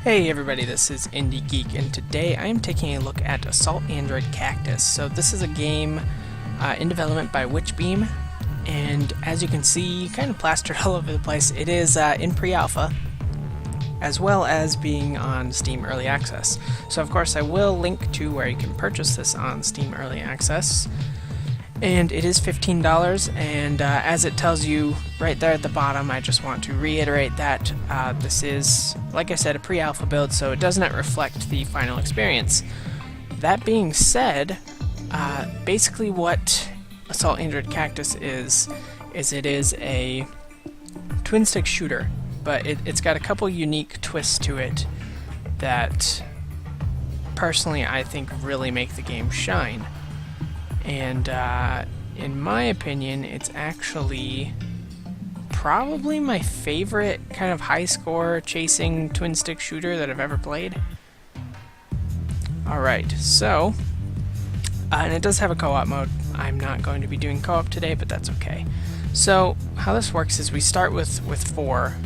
Hey everybody, this is IndieGeek, and today I am taking a look at Assault Android Cactus. So this is a game in development by Witchbeam, and as you can see, kind of plastered all over the place. It is in pre-alpha, as well as being on Steam Early Access. So of course I will link to where you can purchase this on Steam Early Access. And it is $15, and as it tells you right there at the bottom, I just want to reiterate that this is, like I said, a pre-alpha build, so it does not reflect the final experience. That being said, basically what Assault Android Cactus is it is a twin-stick shooter, but it's got a couple unique twists to it that, personally, I think really make the game shine. And in my opinion, it's actually probably my favorite kind of high-score chasing twin-stick shooter that I've ever played. Alright, so, and it does have a co-op mode. I'm not going to be doing co-op today, but that's okay. So, how this works is we start with 4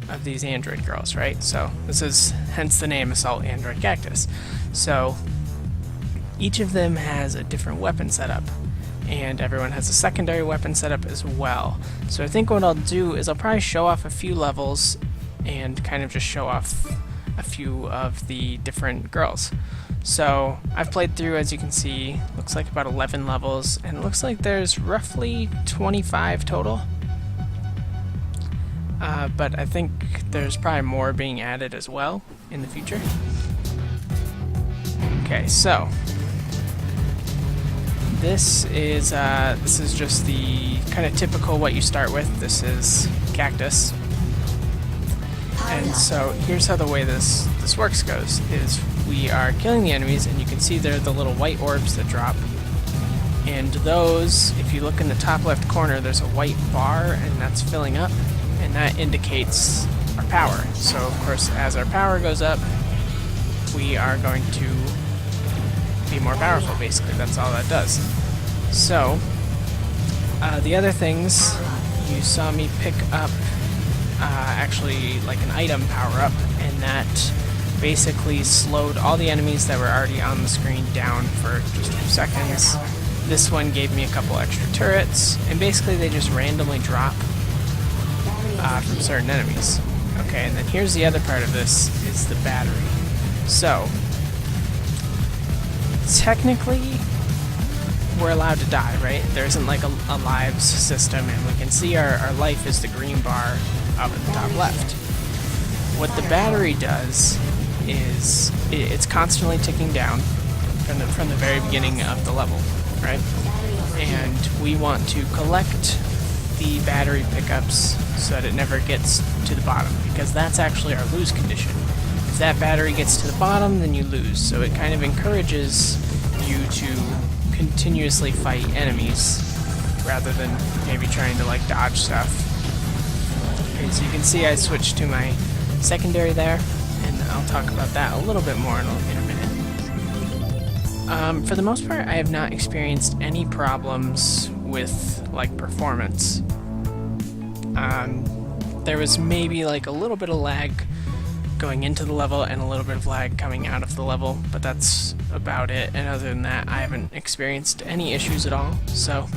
of these android girls, right? So, this is hence the name Assault Android Cactus. So, each of them has a different weapon setup, and everyone has a secondary weapon setup as well. So I think what I'll do is I'll probably show off a few levels and kind of just show off a few of the different girls. So I've played through, as you can see, looks like about 11 levels, and it looks like there's roughly 25 total. But I think there's probably more being added as well in the future. Okay, so this is just the kind of typical what you start with. This is Cactus. And so here's how the way this works goes, is we are killing the enemies, and you can see there are the little white orbs that drop. And those, if you look in the top left corner, there's a white bar, and that's filling up, and that indicates our power. So of course, as our power goes up, we are going to be more powerful, basically. That's all that does. So, the other things, you saw me pick up actually like an item power-up, and that basically slowed all the enemies that were already on the screen down for just a few seconds. This one gave me a couple extra turrets, and basically they just randomly drop from certain enemies. Okay, and then here's the other part of this, is the battery. So, technically, we're allowed to die, right? There isn't like a lives system, and we can see our life is the green bar up at the top left. What the battery does is it's constantly ticking down from the very beginning of the level, right? And we want to collect the battery pickups so that it never gets to the bottom, because that's actually our lose condition. If that battery gets to the bottom, then you lose. So it kind of encourages you to continuously fight enemies rather than maybe trying to like dodge stuff. Okay, so you can see I switched to my secondary there, and I'll talk about that a little bit more in a minute. For the most part, I have not experienced any problems with like performance. There was maybe like a little bit of lag going into the level and a little bit of lag coming out of the level, but that's about it. And other than that, I haven't experienced any issues at all. So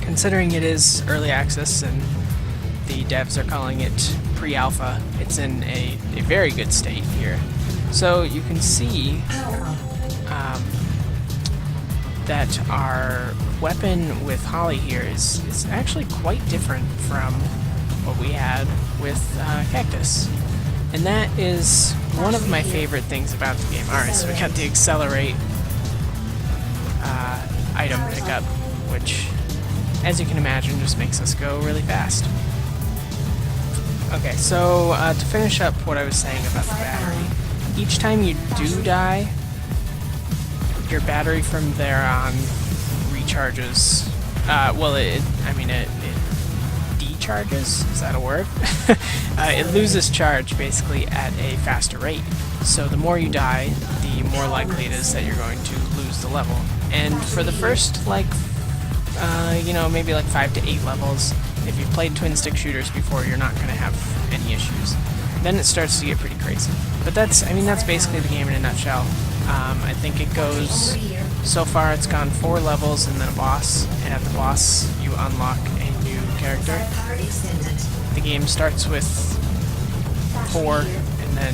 considering it is early access and the devs are calling it pre-alpha, it's in a very good state here. So you can see that our weapon with Holly here is actually quite different from what we had with Cactus. And that is one of my favorite things about the game. Alright, so we got the accelerate item pickup, which, as you can imagine, just makes us go really fast. Okay, so to finish up what I was saying about the battery, each time you do die, your battery from there on recharges. Well, it decharges? Is that a word? It loses charge basically at a faster rate. So the more you die, the more likely it is that you're going to lose the level. And for the first, like, maybe like 5 to 8 levels, if you've played twin stick shooters before, you're not going to have any issues. then it starts to get pretty crazy. But that's, I mean, that's basically the game in a nutshell. I think it goes, so far it's gone 4 levels and then a boss, and at the boss you unlock a new character. The game starts with 4, and then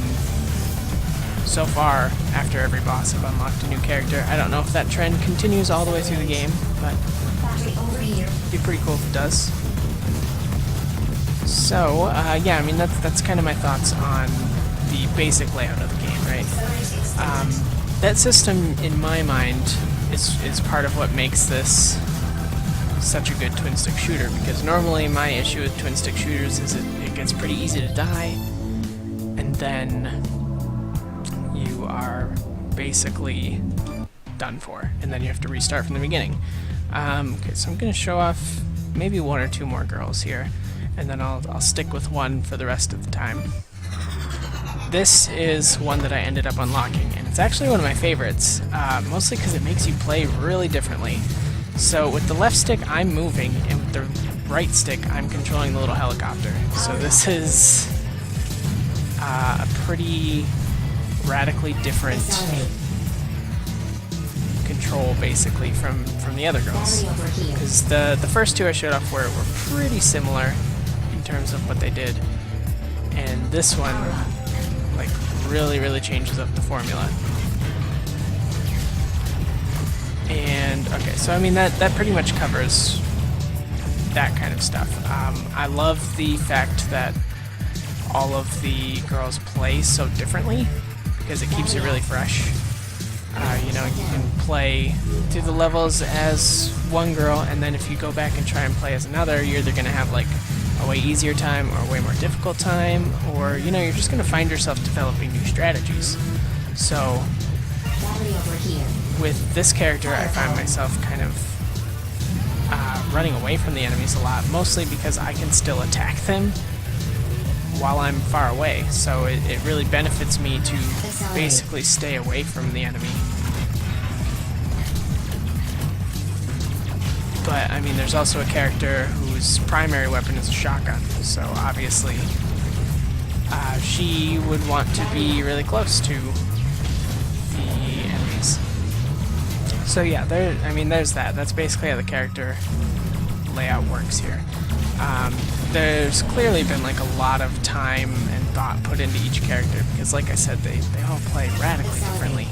so far, after every boss, I've unlocked a new character. I don't know if that trend continues all the way through the game, but it'd be pretty cool if it does. So, yeah, I mean, that's kind of my thoughts on the basic layout of the game, right? That system, in my mind, is part of what makes this such a good twin-stick shooter, because normally my issue with twin-stick shooters is it gets pretty easy to die, and then you are basically done for, and then you have to restart from the beginning. Okay, so I'm going to show off maybe 1 or 2 more girls here, and then I'll stick with one for the rest of the time. This is one that I ended up unlocking, and it's actually one of my favorites, mostly because it makes you play really differently. So with the left stick, I'm moving, and with the right stick, I'm controlling the little helicopter. So this is a pretty radically different control, basically, from the other girls. Because the first 2 I showed off were pretty similar in terms of what they did, and this one, like, really changes up the formula. And okay, so I mean that pretty much covers that kind of stuff. I love the fact that all of the girls play so differently, because it keeps it really fresh. You know, you can play through the levels as one girl, and then if you go back and try and play as another, you're either going to have like a way easier time or a way more difficult time, or, you know, you're just going to find yourself developing new strategies. So with this character, I find myself kind of running away from the enemies a lot, mostly because I can still attack them while I'm far away, so it really benefits me to basically stay away from the enemy. But, I mean, there's also a character whose primary weapon is a shotgun, so obviously she would want to be really close to the enemies. So yeah, there's that. That's basically how the character layout works here. There's clearly been like a lot of time and thought put into each character, because like I said, they all play radically differently.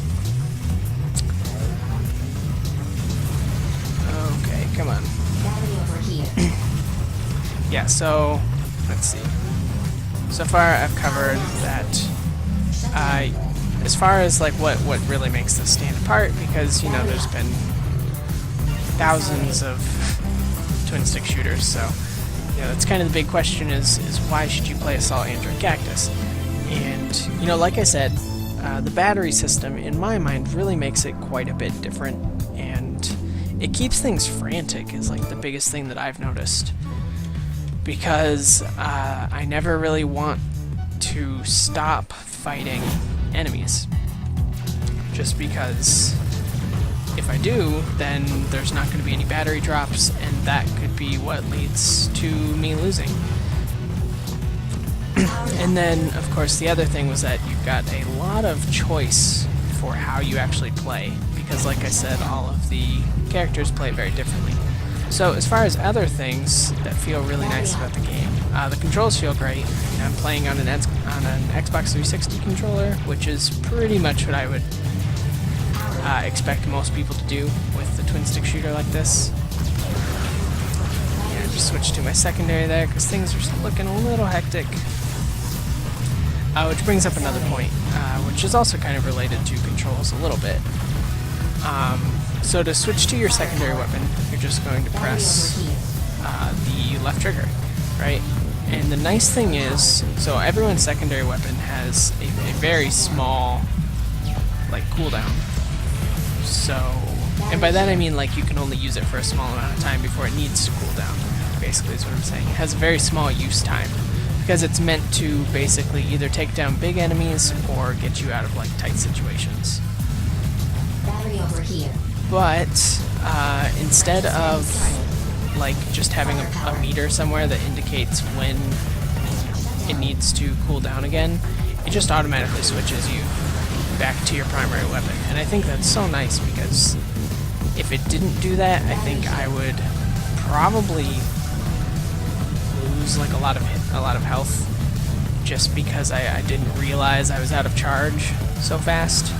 Okay, come on. Yeah, so let's see. So far I've covered that. As far as like what really makes this stand apart, because, you know, there's been thousands of twin stick shooters, so, you know, that's kind of the big question is why should you play Assault Android Cactus? And, you know, like I said, the battery system, in my mind, really makes it quite a bit different, and it keeps things frantic is like the biggest thing that I've noticed, because I never really want to stop fighting enemies, just because if I do, then there's not going to be any battery drops, and that could be what leads to me losing. And then, of course, the other thing was that you've got a lot of choice for how you actually play, because like I said, all of the characters play very differently. So as far as other things that feel really nice about the game, the controls feel great. You know, I'm playing on an Xbox 360 controller, which is pretty much what I would expect most people to do with the twin stick shooter like this. Yeah, just switch to my secondary there because things are looking a little hectic. Which brings up another point, which is also kind of related to controls a little bit. So to switch to your secondary weapon, you're just going to press the left trigger, right? And the nice thing is, so everyone's secondary weapon has a very small, like, cooldown. So, and by that I mean, like, you can only use it for a small amount of time before it needs to cool down, basically is what I'm saying. It has a very small use time, because it's meant to basically either take down big enemies or get you out of, like, tight situations. Battery over here. But instead of like just having a meter somewhere that indicates when it needs to cool down again, it just automatically switches you back to your primary weapon. And I think that's so nice, because if it didn't do that, I think I would probably lose like a lot of health, just because I didn't realize I was out of charge so fast.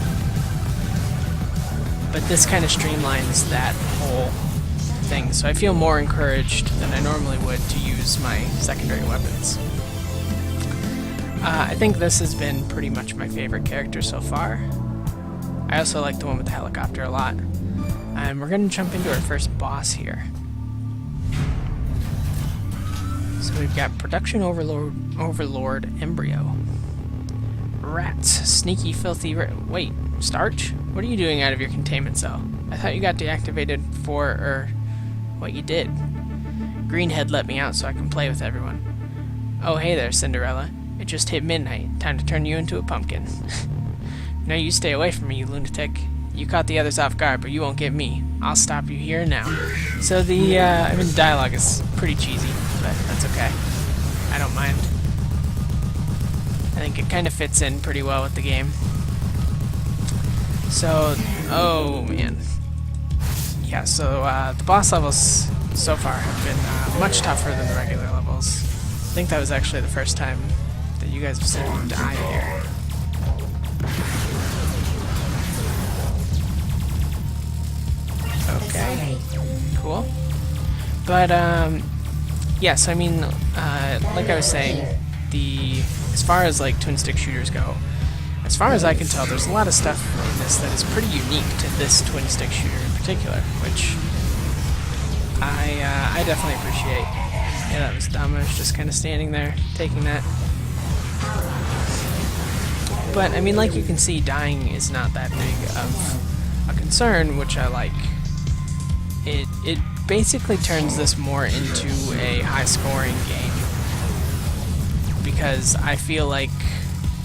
But this kind of streamlines that whole thing, so I feel more encouraged than I normally would to use my secondary weapons. I think this has been pretty much my favorite character so far. I also like the one with the helicopter a lot. And we're going to jump into our first boss here. So we've got Production Overlord Embryo. Rats. Sneaky, filthy wait, Starch? What are you doing out of your containment cell? I thought you got deactivated for, what you did. Greenhead let me out so I can play with everyone. Oh, hey there, Cinderella. It just hit midnight. Time to turn you into a pumpkin. No, you stay away from me, you lunatic. You caught the others off guard, but you won't get me. I'll stop you here and now. So the dialogue is pretty cheesy, but that's okay. I don't mind. I think it kind of fits in pretty well with the game. So, oh man. Yeah, so the boss levels so far have been much tougher than the regular levels. I think that was actually the first time that you guys have seen me die here. Okay, cool. But, yes, I mean, like I was saying, as far as, like, twin-stick shooters go, as far as I can tell, there's a lot of stuff in this that is pretty unique to this twin-stick shooter in particular, which I definitely appreciate. Yeah, that was dumb. I was just kind of standing there, taking that. But, I mean, like you can see, dying is not that big of a concern, which I like. It basically turns this more into a high-scoring game, because I feel like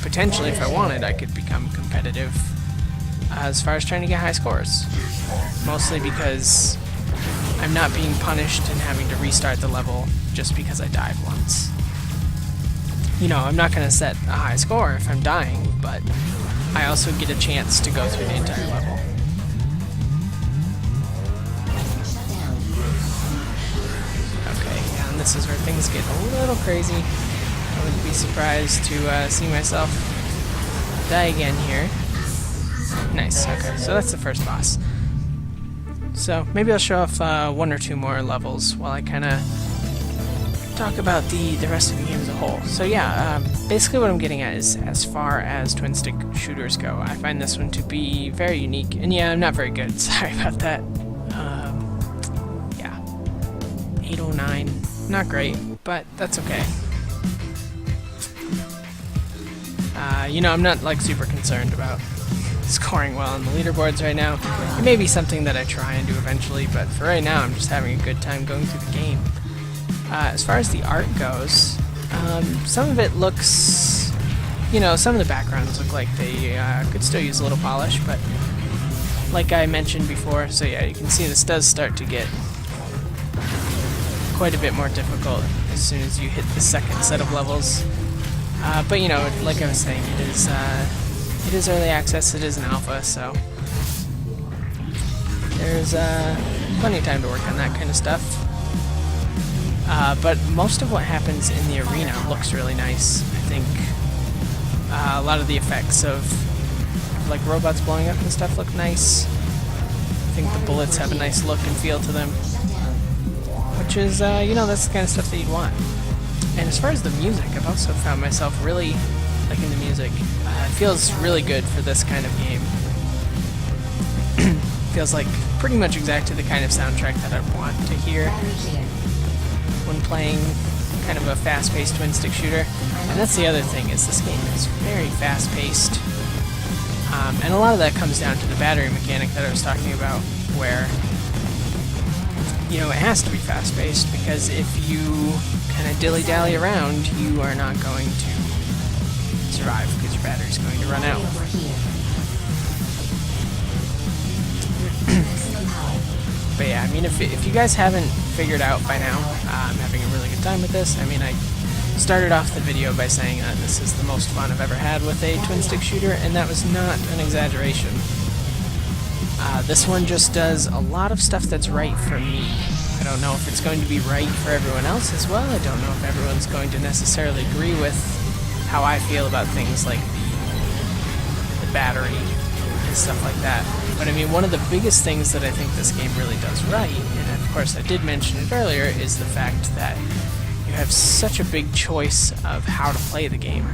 potentially, if I wanted, I could become competitive as far as trying to get high scores. Mostly because I'm not being punished and having to restart the level just because I died once. You know, I'm not going to set a high score if I'm dying, but I also get a chance to go through the entire level. Okay, yeah, and this is where things get a little crazy. I wouldn't be surprised to see myself die again here. Nice, okay, so that's the first boss. So maybe I'll show off one or two more levels while I kind of talk about the rest of the game as a whole. So yeah, basically what I'm getting at is, as far as twin-stick shooters go, I find this one to be very unique. And yeah, I'm not very good, sorry about that. Yeah, 809, not great, but that's okay. You know, I'm not like super concerned about scoring well on the leaderboards right now. It may be something that I try and do eventually, but for right now I'm just having a good time going through the game. As far as the art goes, some of it looks, you know, some of the backgrounds look like they could still use a little polish, but like I mentioned before, so yeah, you can see this does start to get quite a bit more difficult as soon as you hit the second set of levels. But you know, like I was saying, it is early access, it is an alpha, so there's plenty of time to work on that kind of stuff. But most of what happens in the arena looks really nice. I think a lot of the effects of like robots blowing up and stuff look nice. I think the bullets have a nice look and feel to them, which is, you know, that's the kind of stuff that you'd want. And as far as the music, I've also found myself really liking the music. It feels really good for this kind of game. Feels like pretty much exactly the kind of soundtrack that I want to hear when playing kind of a fast-paced twin-stick shooter. And that's the other thing, is this game is very fast-paced. And a lot of that comes down to the battery mechanic that I was talking about, where, you know, it has to be fast-paced, because if you kind of dilly-dally around, you are not going to survive, because your battery's going to run out. But yeah, I mean, if you guys haven't figured out by now, I'm having a really good time with this. I mean, I started off the video by saying that this is the most fun I've ever had with a twin-stick shooter, and that was not an exaggeration. This one just does a lot of stuff that's right for me. I don't know if it's going to be right for everyone else as well. I don't know if everyone's going to necessarily agree with how I feel about things like the battery and stuff like that. But I mean, one of the biggest things that I think this game really does right, and of course I did mention it earlier, is the fact that you have such a big choice of how to play the game,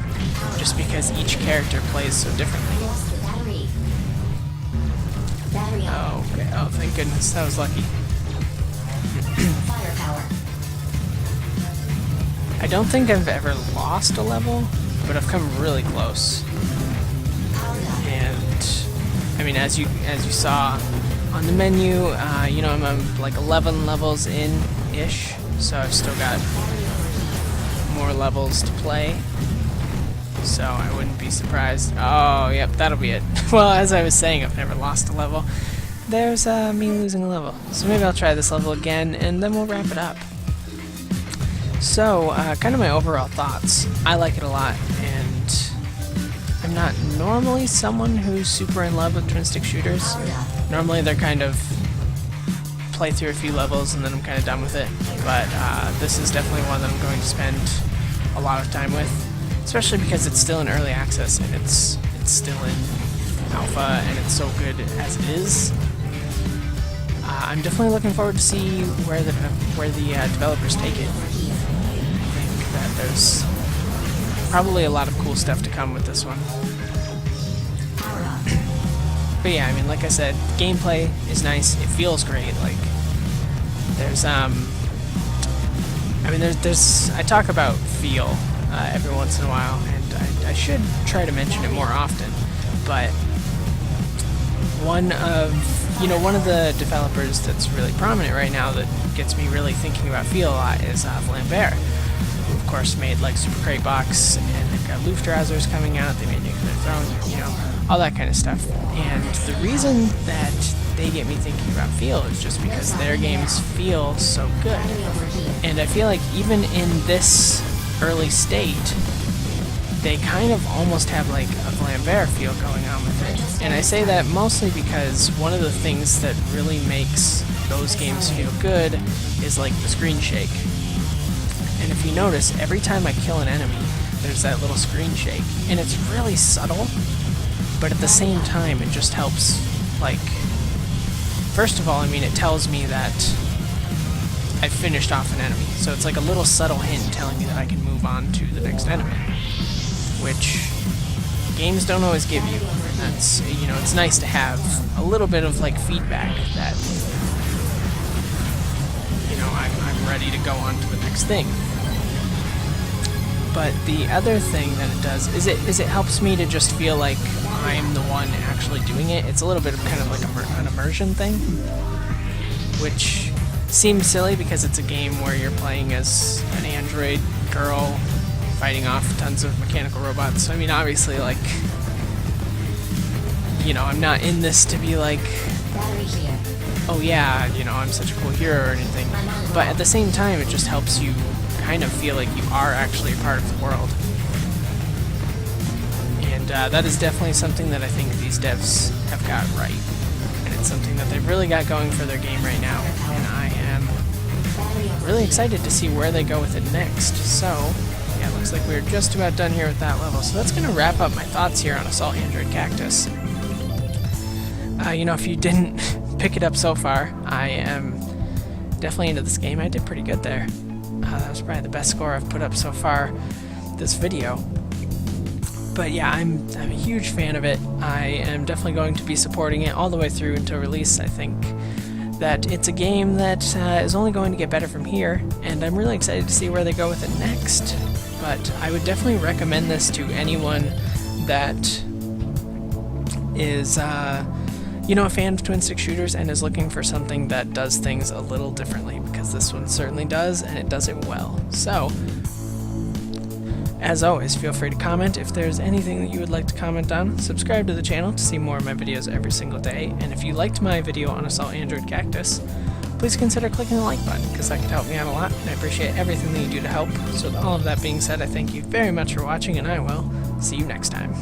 just because each character plays so differently. Oh, okay. Oh, thank goodness. That was lucky. I don't think I've ever lost a level, but I've come really close. And I mean, as you saw on the menu, you know, I'm like 11 levels in-ish, so I've still got more levels to play. So I wouldn't be surprised. Oh, yep, that'll be it. Well, as I was saying, I've never lost a level. There's me losing a level. So maybe I'll try this level again, and then we'll wrap it up. So, kind of my overall thoughts. I like it a lot, and I'm not normally someone who's super in love with twin-stick shooters. Normally they're kind of play through a few levels, and then I'm kind of done with it. But this is definitely one that I'm going to spend a lot of time with. Especially because it's still in early access, and it's still in alpha, and it's so good as it is. I'm definitely looking forward to see where the developers take it. I think that there's probably a lot of cool stuff to come with this one. But yeah, I mean, like I said, gameplay is nice. It feels great. Like there's I mean, there's I talk about feel every once in a while, and I should try to mention it more often, but one of the developers that's really prominent right now that gets me really thinking about feel a lot is Lambert, who of course made like Super Crate Box, and they've got Luftrausers coming out, they made Nuclear Throne, you know, all that kind of stuff. And the reason that they get me thinking about feel is just because their games feel so good. And I feel like even in this early state, they kind of almost have like a Lambert feel going on with it. And I say that mostly because one of the things that really makes those games feel good is like the screen shake. And if you notice, every time I kill an enemy, there's that little screen shake. And it's really subtle, but at the same time it just helps, like, first of all, I mean, it tells me that I've finished off an enemy. So it's like a little subtle hint telling me that I can move on to the next enemy, which games don't always give you. And that's, you know, it's nice to have a little bit of like feedback that, you know, I'm ready to go on to the next thing. But the other thing that it does is it helps me to just feel like I'm the one actually doing it. It's a little bit of kind of like an immersion thing, which seems silly because it's a game where you're playing as an android girl fighting off tons of mechanical robots. So, I mean, obviously, like, you know, I'm not in this to be like, oh yeah, you know, I'm such a cool hero or anything. But at the same time, it just helps you kind of feel like you are actually a part of the world. And that is definitely something that I think these devs have got right. And it's something that they've really got going for their game right now. And I am really excited to see where they go with it next. So, yeah, it looks like we're just about done here with that level. So that's going to wrap up my thoughts here on Assault Android Cactus. You know, if you didn't pick it up so far, I am definitely into this game. I did pretty good there. That was probably the best score I've put up so far this video. But yeah, I'm a huge fan of it. I am definitely going to be supporting it all the way through until release. I think that it's a game that is only going to get better from here, and I'm really excited to see where they go with it next. But I would definitely recommend this to anyone that is, you know, a fan of twin-stick shooters and is looking for something that does things a little differently, because this one certainly does, and it does it well. So, as always, feel free to comment if there's anything that you would like to comment on. Subscribe to the channel to see more of my videos every single day, and if you liked my video on Assault Android Cactus, please consider clicking the like button, because that could help me out a lot, and I appreciate everything that you do to help. So with all of that being said, I thank you very much for watching, and I will see you next time.